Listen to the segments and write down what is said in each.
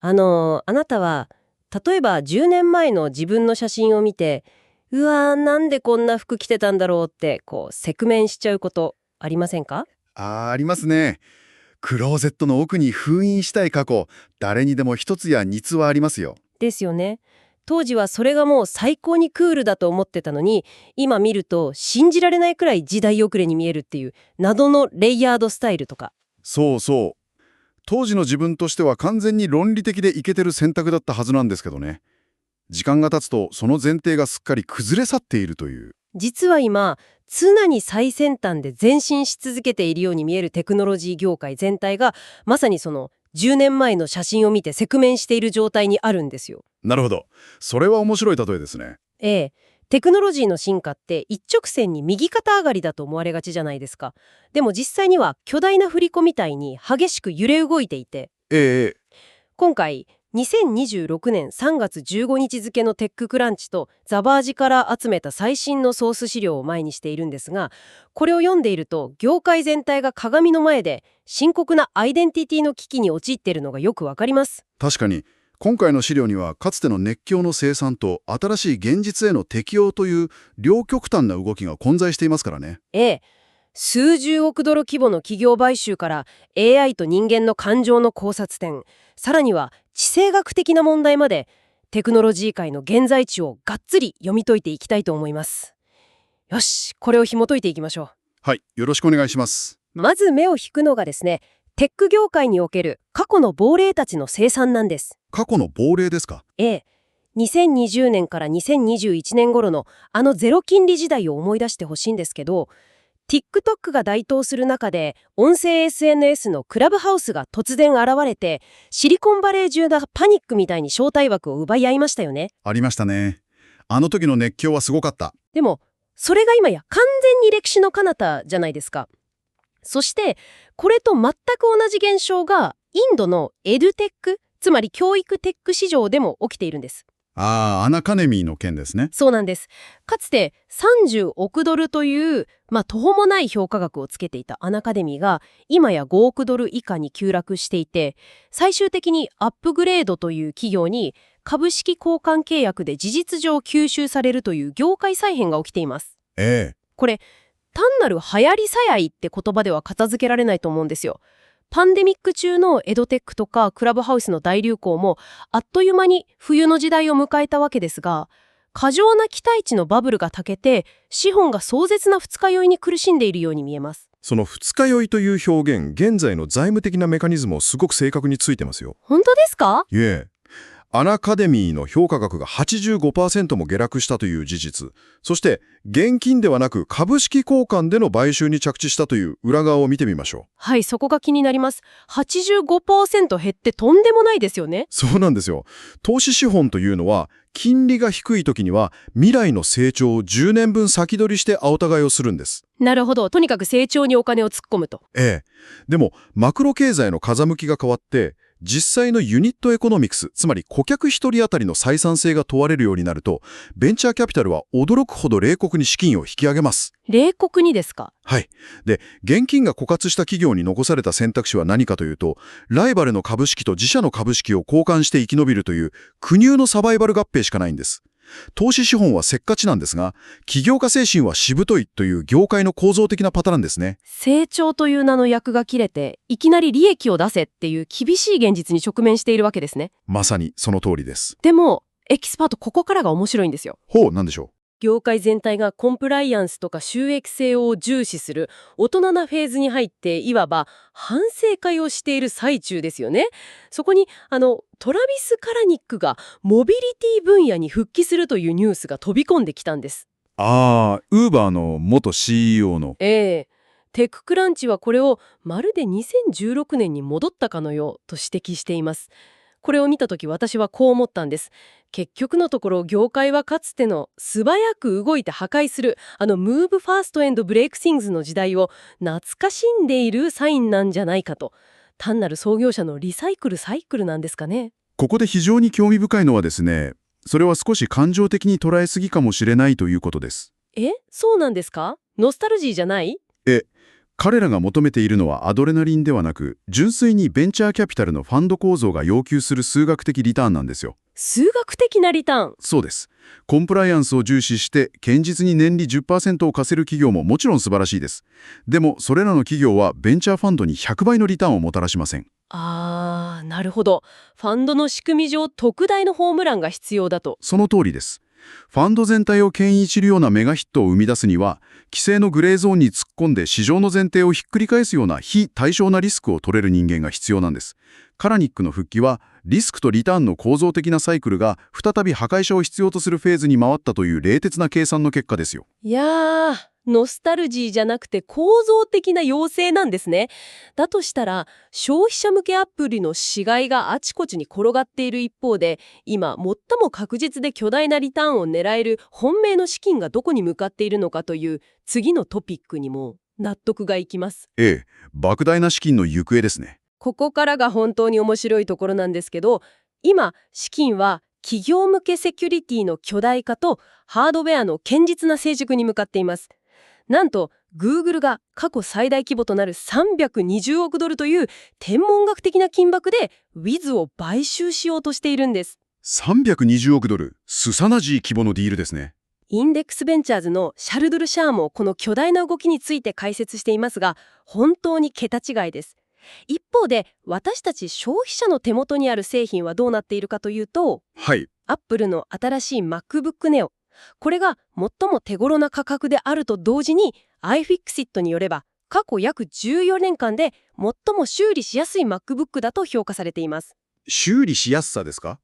あなたは、例えば10年前の自分の写真を見て、うわー、なんでこんな服着てたんだろうって、赤面しちゃうことありませんか？ありますね。クローゼットの奥に封印したい過去、誰にでも一つや二つはありますよ。ですよね。当時はそれがもう最高にクールだと思ってたのに、今見ると信じられないくらい時代遅れに見えるっていう謎のレイヤードスタイルとか。そうそう。当時の自分としては完全に論理的でイケてる選択だったはずなんですけどね。時間が経つとその前提がすっかり崩れ去っているという。実は今、常に最先端で前進し続けているように見えるテクノロジー業界全体が、まさにその10年前の写真を見て赤面している状態にあるんですよ。なるほど。それは面白い例えですね。ええ。テクノロジーの進化って一直線に右肩上がりだと思われがちじゃないですか。でも実際には巨大な振り子みたいに激しく揺れ動いていて、ええ、今回2026年3月15日付のテッククランチとザバージから集めた最新のソース資料を前にしているんですが、これを読んでいると業界全体が鏡の前で深刻なアイデンティティの危機に陥っているのがよくわかります。確かに。今回の資料にはかつての熱狂の生産と新しい現実への適応という両極端な動きが混在していますからね。ええ。数十億ドル規模の企業買収から AI と人間の感情の考察点、さらには地政学的な問題まで、テクノロジー界の現在地をがっつり読み解いていきたいと思います。よし、これを紐解いていきましょはい、よろしくお願いします。う。まず目を引くのがですね、テック業界における過去の亡霊たちの生産なんです。過去の亡霊ですか？ええ。2020年から2021年頃のあのゼロ金利時代を思い出してほしいんですけど、TikTok が台頭する中で音声 SNS のクラブハウスが突然現れて、シリコンバレー中がパニックみたいに招待枠を奪い合いましたよね。ありましたね。あの時の熱狂はすごかった。でもそれが今や完全に歴史の彼方じゃないですか。そしてこれと全く同じ現象がインドのエドテック、つまり教育テック市場でも起きているんです。アナカネミーの件ですね。そうなんです。かつて30億ドルという、途方もない評価額をつけていたアナカデミーが今や5億ドル以下に急落していて、最終的にアップグレードという企業に株式交換契約で事実上吸収されるという業界再編が起きています。ええ。これ、単なる流行りさやいって言葉では片付けられないと思うんですよ。パンデミック中のエドテックとかクラブハウスの大流行もあっという間に冬の時代を迎えたわけですが、過剰な期待値のバブルがたけて資本が壮絶な二日酔いに苦しんでいるように見えます。その二日酔いという表現、現在の財務的なメカニズムをすごく正確についてますよ。本当ですか？いえ、アナカデミーの評価額が 85% も下落したという事実、そして現金ではなく株式交換での買収に着地したという裏側を見てみましょう。はい、そこが気になります。85% 減ってとんでもないですよね。そうなんですよ。投資資本というのは、金利が低い時には未来の成長を10年分先取りして青互いをするんです。なるほど。とにかく成長にお金を突っ込むと。ええ。でも、マクロ経済の風向きが変わって、実際のユニットエコノミクス、つまり顧客一人当たりの採算性が問われるようになると、ベンチャーキャピタルは驚くほど冷酷に資金を引き上げます。冷酷にですか？はい。で、現金が枯渇した企業に残された選択肢は何かというと、ライバルの株式と自社の株式を交換して生き延びるという、苦入のサバイバル合併しかないんです。投資資本はせっかちなんですが、起業家精神はしぶといという業界の構造的なパターンですね。成長という名の役が切れて、いきなり利益を出せっていう厳しい現実に直面しているわけですね。まさにその通りです。でも、エキスパートここからが面白いんですよ。ほう、なんでしょ業界全体がコンプライアンスとか収益性を重視する大人なフェーズに入って、いわば反省会をしている最中ですよね。そこにトラビス・カラニックがモビリティ分野に復帰するというニュースが飛び込んできたんです。ウーバーの元 CEO の。テッククランチはこれをまるで2016年に戻ったかのようと指摘しています。これを見たとき私はこう思ったんです。結局のところ業界はかつての素早く動いて破壊するムーブファーストエンドブレイクシングスの時代を懐かしんでいるサインなんじゃないかと。単なる創業者のリサイクルサイクルなんですかね。ここで非常に興味深いのはですね、それは少し感情的に捉えすぎかもしれないということです。そうなんですか？ノスタルジーじゃない？彼らが求めているのはアドレナリンではなく、純粋にベンチャーキャピタルのファンド構造が要求する数学的リターンなんですよ。数学的なリターン。そうです。コンプライアンスを重視して、堅実に年利 10% を貸せる企業ももちろん素晴らしいです。でも、それらの企業はベンチャーファンドに100倍のリターンをもたらしません。なるほど。ファンドの仕組み上、特大のホームランが必要だと。その通りです。ファンド全体を牽引するようなメガヒットを生み出すには、規制のグレーゾーンに突っ込んで市場の前提をひっくり返すような非対称なリスクを取れる人間が必要なんです。カラニックの復帰は、リスクとリターンの構造的なサイクルが再び破壊者を必要とするフェーズに回ったという冷徹な計算の結果ですよ。いやー、ノスタルジーじゃなくて構造的な要請なんですね。だとしたら、消費者向けアプリの死骸があちこちに転がっている一方で、今最も確実で巨大なリターンを狙える本命の資金がどこに向かっているのかという次のトピックにも納得がいきます。ええ、莫大な資金の行方ですね。ここからが本当に面白いところなんですけど、今、資金は企業向けセキュリティの巨大化とハードウェアの堅実な成熟に向かっています。なんと、Google が過去最大規模となる320億ドルという天文学的な金額で Wiz を買収しようとしているんです。320億ドル、凄まじい規模のディールですね。インデックスベンチャーズのシャルドゥル・シャーもこの巨大な動きについて解説していますが、本当に桁違いです。一方で、私たち消費者の手元にある製品はどうなっているかというと、はい。Apple の新しい MacBook Neo。これが最も手頃な価格であると同時に、iFixit によれば、過去約14年間で最も修理しやすい MacBook だと評価されています。修理しやすさですか？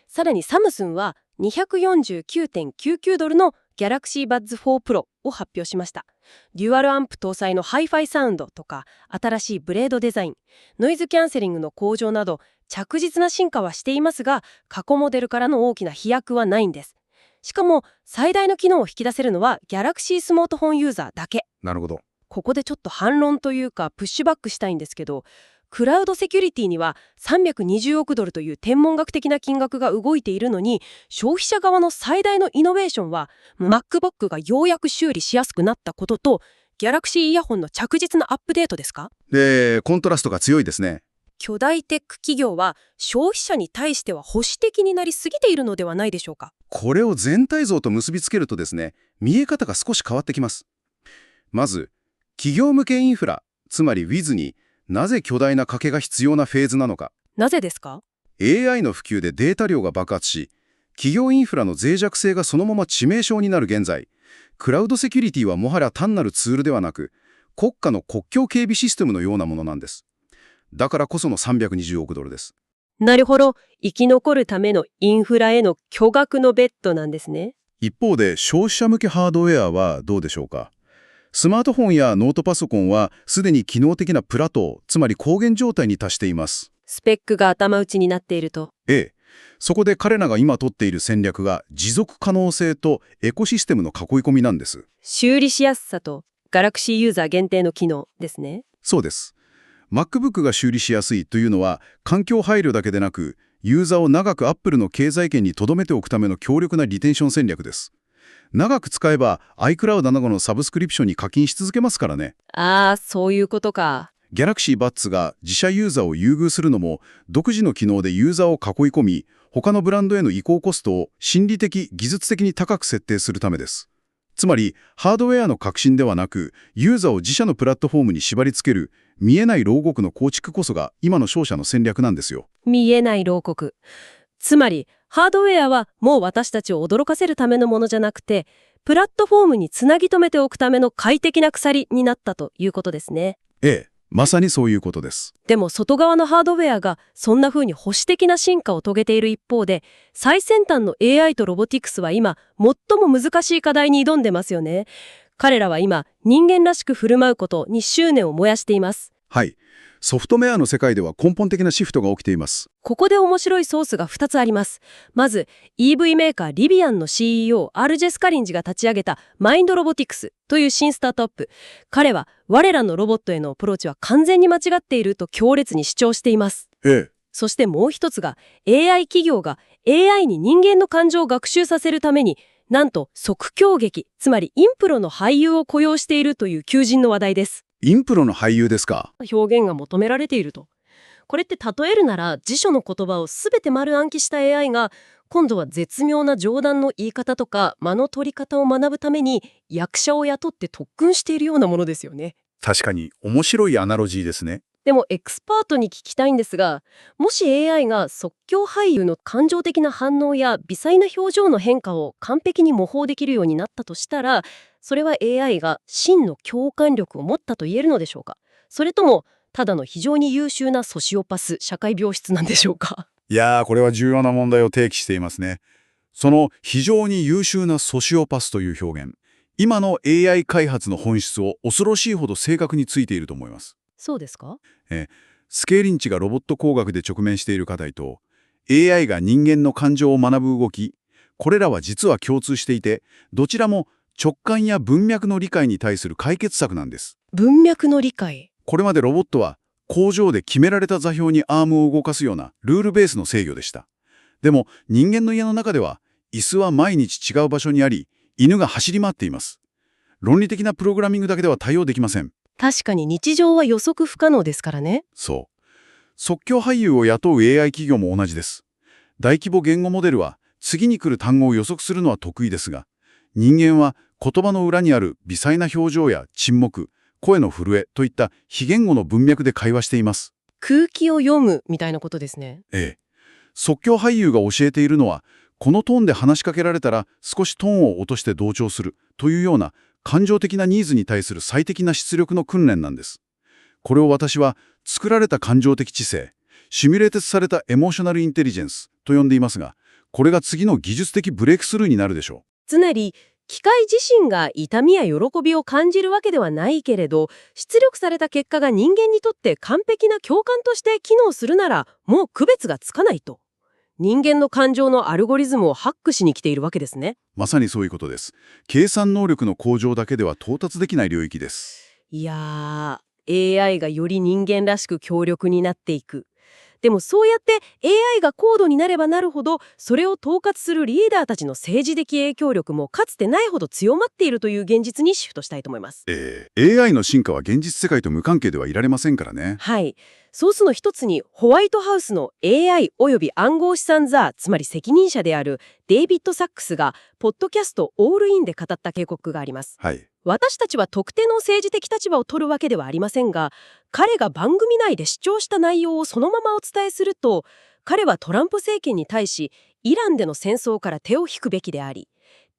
さらにサムスンは 249.99 ドルの Galaxy Buds 4 Pro を発表しました。デュアルアンプ搭載のハイファイサウンドとか、新しいブレードデザイン、ノイズキャンセリングの向上など、着実な進化はしていますが、過去モデルからの大きな飛躍はないんです。しかも、最大の機能を引き出せるのは Galaxy スマートフォンユーザーだけ。なるほど。ここでちょっと反論というか、プッシュバックしたいんですけど、クラウドセキュリティには320億ドルという天文学的な金額が動いているのに、消費者側の最大のイノベーションは MacBook がようやく修理しやすくなったことと、Galaxy イヤホンの着実なアップデートですか？で、コントラストが強いですね。巨大テック企業は消費者に対しては保守的になりすぎているのではないでしょうか。これを全体像と結びつけるとですね、見え方が少し変わってきます。まず、企業向けインフラ、つまり Wiz になぜ巨大な賭けが必要なフェーズなのか。なぜですか？ AI の普及でデータ量が爆発し、企業インフラの脆弱性がそのまま致命傷になる現在、クラウドセキュリティはもはや単なるツールではなく、国家の国境警備システムのようなものなんです。だからこその320億ドルです。なるほど。生き残るためのインフラへの巨額のベッドなんですね。一方で消費者向けハードウェアはどうでしょうか。スマートフォンやノートパソコンはすでに機能的なプラトー、つまり高原状態に達しています。スペックが頭打ちになっていると。そこで彼らが今取っている戦略が持続可能性とエコシステムの囲い込みなんです。修理しやすさと Galaxy ユーザー限定の機能ですね。そうです。MacBook が修理しやすいというのは環境配慮だけでなく、ユーザーを長く Apple の経済圏に留めておくための強力なリテンション戦略です。長く使えば iCloud などのサブスクリプションに課金し続けますからね。そういうことか。Galaxy Buds が自社ユーザーを優遇するのも、独自の機能でユーザーを囲い込み、他のブランドへの移行コストを心理的、技術的に高く設定するためです。つまり、ハードウェアの革新ではなく、ユーザーを自社のプラットフォームに縛り付ける、見えない牢獄の構築こそが今の商社の戦略なんですよ。見えない牢獄。つまり、ハードウェアはもう私たちを驚かせるためのものじゃなくて、プラットフォームにつなぎ止めておくための快適な鎖になったということですね。まさにそういうことです。でも外側のハードウェアがそんな風に保守的な進化を遂げている一方で、最先端の AI とロボティクスは今、最も難しい課題に挑んでますよね。彼らは今、人間らしく振る舞うことに執念を燃やしています。はい。ソフトウェアの世界では根本的なシフトが起きています。ここで面白いソースが2つあります。まず、EV メーカーリビアンの CEO、アルジェスカリンジが立ち上げたマインドロボティクスという新スタートアップ。彼は、我らのロボットへのアプローチは完全に間違っていると強烈に主張しています。そしてもう一つが、AI 企業が AI に人間の感情を学習させるために、なんと即興劇、つまりインプロの俳優を雇用しているという求人の話題です。インプロの俳優ですか。表現が求められていると。これって例えるなら辞書の言葉を全て丸暗記した AI が今度は絶妙な冗談の言い方とか間の取り方を学ぶために役者を雇って特訓しているようなものですよね。確かに面白いアナロジーですね。でもエクスパートに聞きたいんですが、もし AI が即興俳優の感情的な反応や微細な表情の変化を完璧に模倣できるようになったとしたら、それは AI が真の共感力を持ったと言えるのでしょうか。それともただの非常に優秀なソシオパス社会病質なんでしょうか。いやー、これは重要な問題を提起していますね。その非常に優秀なソシオパスという表現、今の AI 開発の本質を恐ろしいほど正確についていると思います。そうですか。スケーリンチがロボット工学で直面している課題と AI が人間の感情を学ぶ動き、これらは実は共通していて、どちらも直感や文脈の理解に対する解決策なんです。文脈の理解。これまでロボットは工場で決められた座標にアームを動かすようなルールベースの制御でした。でも人間の家の中では椅子は毎日違う場所にあり、犬が走り回っています。論理的なプログラミングだけでは対応できません。確かに日常は予測不可能ですからね。そう。即興俳優を雇う AI 企業も同じです。大規模言語モデルは次に来る単語を予測するのは得意ですが、人間は言葉の裏にある微細な表情や沈黙、声の震えといった非言語の文脈で会話しています。空気を読むみたいなことですね。即興俳優が教えているのは、このトーンで話しかけられたら少しトーンを落として同調するというような感情的なニーズに対する最適な出力の訓練なんです。これを私は作られた感情的知性、シミュレーテッドされたエモーショナルインテリジェンスと呼んでいますが、これが次の技術的ブレイクスルーになるでしょう。つまり機械自身が痛みや喜びを感じるわけではないけれど、出力された結果が人間にとって完璧な共感として機能するならもう区別がつかないと。人間の感情のアルゴリズムをハックしに来ているわけですね。まさにそういうことです。計算能力の向上だけでは到達できない領域です。いやー、AI がより人間らしく強力になっていく。でもそうやって AI が高度になればなるほど、それを統括するリーダーたちの政治的影響力もかつてないほど強まっているという現実にシフトしたいと思います。AI の進化は現実世界と無関係ではいられませんからね。はい。ソースの一つにホワイトハウスの AI および暗号資産座、つまり責任者であるデイビッド・サックスがポッドキャストオールインで語った警告があります。はい。私たちは特定の政治的立場を取るわけではありませんが、彼が番組内で主張した内容をそのままお伝えすると、彼はトランプ政権に対しイランでの戦争から手を引くべきであり、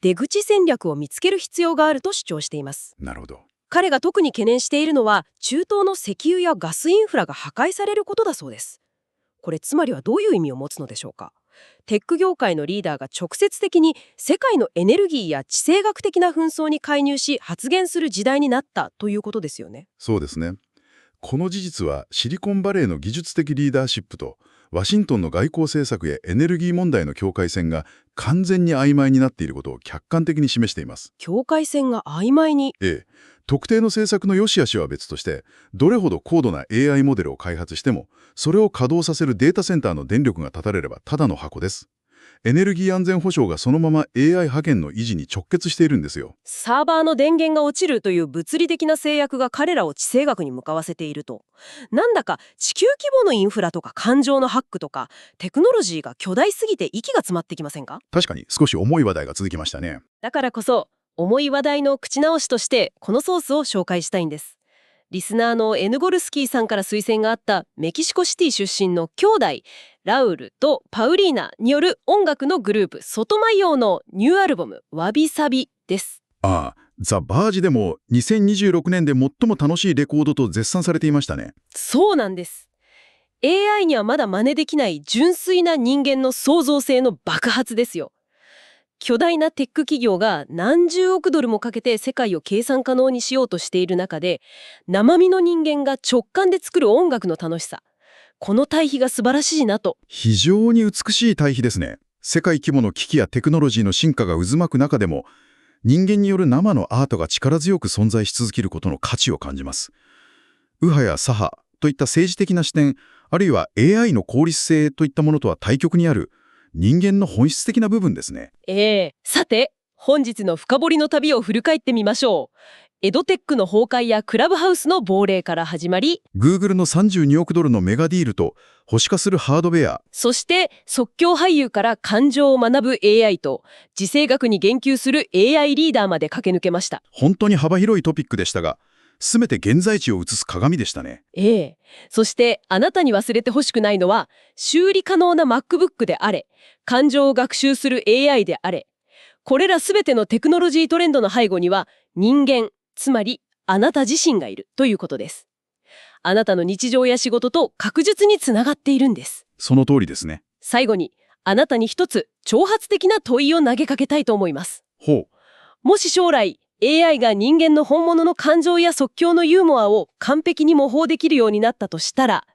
出口戦略を見つける必要があると主張しています。なるほど。彼が特に懸念しているのは中東の石油やガスインフラが破壊されることだそうです。これつまりはどういう意味を持つのでしょうか。テック業界のリーダーが直接的に世界のエネルギーや地政学的な紛争に介入し発言する時代になったということですよね。そうですね。この事実はシリコンバレーの技術的リーダーシップとワシントンの外交政策やエネルギー問題の境界線が完全に曖昧になっていることを客観的に示しています。境界線が曖昧に。特定の政策の良し悪しは別として、どれほど高度な AI モデルを開発しても、それを稼働させるデータセンターの電力が断たれればただの箱です。エネルギー安全保障がそのまま AI 覇権の維持に直結しているんですよ。サーバーの電源が落ちるという物理的な制約が彼らを地政学に向かわせていると。なんだか地球規模のインフラとか感情のハックとかテクノロジーが巨大すぎて息が詰まってきませんか？確かに少し重い話題が続きましたね。だからこそ重い話題の口直しとしてこのソースを紹介したいんです。リスナーのエヌゴルスキーさんから推薦があったメキシコシティ出身の兄弟ラウルとパウリーナによる音楽のグループソトマイオのニューアルバムわびさびです。ザ・バージでも2026年で最も楽しいレコードと絶賛されていましたね。そうなんです。 AI にはまだ真似できない純粋な人間の創造性の爆発ですよ。巨大なテック企業が何十億ドルもかけて世界を計算可能にしようとしている中で、生身の人間が直感で作る音楽の楽しさ、この対比が素晴らしいなと。非常に美しい対比ですね。世界規模の機器やテクノロジーの進化が渦巻く中でも、人間による生のアートが力強く存在し続けることの価値を感じます。右派や左派といった政治的な視点、あるいは AI の効率性といったものとは対極にある人間の本質的な部分ですね。さて本日の深掘りの旅を振り返ってみましょう。エドテックの崩壊やクラブハウスの亡霊から始まり、Google の32億ドルのメガディールと保守化するハードウェア、そして即興俳優から感情を学ぶ AI と地政学に言及する AI リーダーまで駆け抜けました。本当に幅広いトピックでしたが、全て現在地を映す鏡でしたね。ええ。そしてあなたに忘れてほしくないのは、修理可能な MacBook であれ、感情を学習する AI であれ、これら全てのテクノロジートレンドの背後には人間、つまりあなた自身がいるということです。あなたの日常や仕事と確実につながっているんです。その通りですね。最後に、あなたに一つ挑発的な問いを投げかけたいと思います。ほう。もし将来、AI が人間の本物の感情や即興のユーモアを完璧に模倣できるようになったとしたら、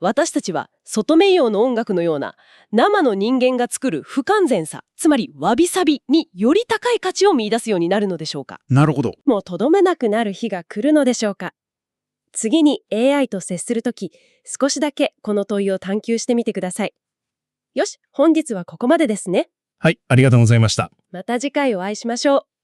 私たちは外名誉の音楽のような生の人間が作る不完全さ、つまりわびさびにより高い価値を見出すようになるのでしょうか。なるほど。もうとどめなくなる日が来るのでしょうか。次に AI と接するとき、少しだけこの問いを探求してみてください。よし、本日はここまでですね。はい、ありがとうございました。また次回お会いしましょう。